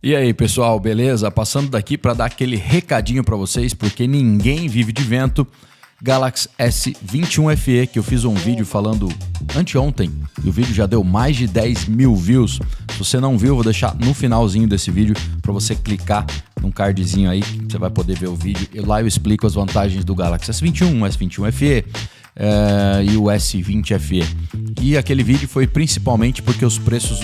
E aí, pessoal, beleza? Passando daqui para dar aquele recadinho para vocês, porque ninguém vive de vento. Galaxy S21 FE, que eu fiz um vídeo falando anteontem, e o vídeo já deu mais de 10 mil views. Se você não viu, eu vou deixar no finalzinho desse vídeo para você clicar num cardzinho aí, você vai poder ver o vídeo. E lá eu explico as vantagens do Galaxy S21, S21 FE e o S20 FE. E aquele vídeo foi principalmente porque os preços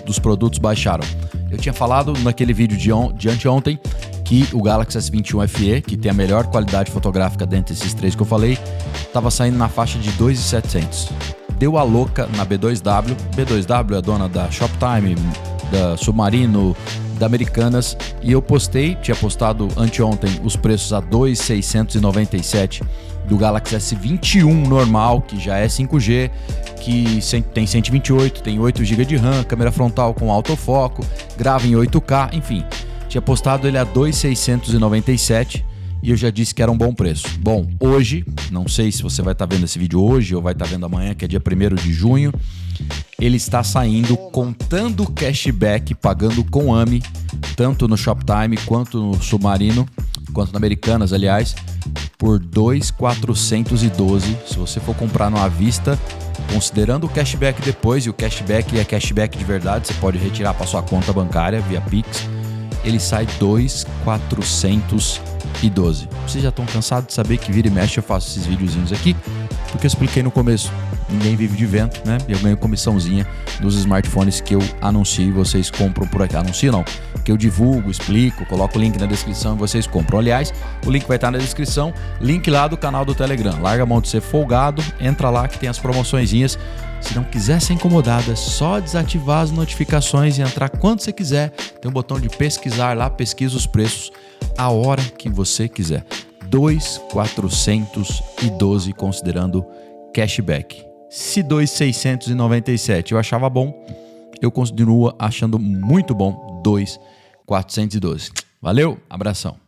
dos produtos baixaram. Eu tinha falado naquele vídeo de anteontem que o Galaxy S21 FE, que tem a melhor qualidade fotográfica dentre esses três que eu falei, estava saindo na faixa de 2.700. Deu a louca na B2W. B2W é a dona da Shoptime, da Submarino, da Americanas, e eu tinha postado anteontem os preços a 2.697 do Galaxy S21 normal, que já é 5G, que tem 128, tem 8 GB de RAM, câmera frontal com autofoco, grava em 8K, enfim. Tinha postado ele a 2.697 e eu já disse que era um bom preço. Bom, hoje, não sei se você vai estar vendo esse vídeo hoje ou vai estar vendo amanhã, que é dia 1º de junho, ele está saindo contando cashback, pagando com AMI, tanto no Shoptime quanto no Submarino, quanto na Americanas, aliás, por 2.412. Se você for comprar no à vista, considerando o cashback depois, e o cashback é cashback de verdade, você pode retirar para sua conta bancária via Pix, ele sai 2.412. Vocês já estão cansados de saber que vira e mexe eu faço esses videozinhos aqui, porque eu expliquei no começo, ninguém vive de vento, né? E eu ganho comissãozinha dos smartphones que eu anuncio e vocês compram por aqui. Anuncio não, que eu divulgo, explico, coloco o link na descrição e vocês compram. Aliás, o link vai estar na descrição, link lá do canal do Telegram. Larga a mão de ser folgado, entra lá que tem as promoçõezinhas. Se não quiser ser incomodado, é só desativar as notificações e entrar quando você quiser. Tem um botão de pesquisar lá, pesquisa os preços a hora que você quiser. 2.412 considerando cashback. Se 2.697 eu achava bom, eu continuo achando muito bom 2.412. Valeu, abração.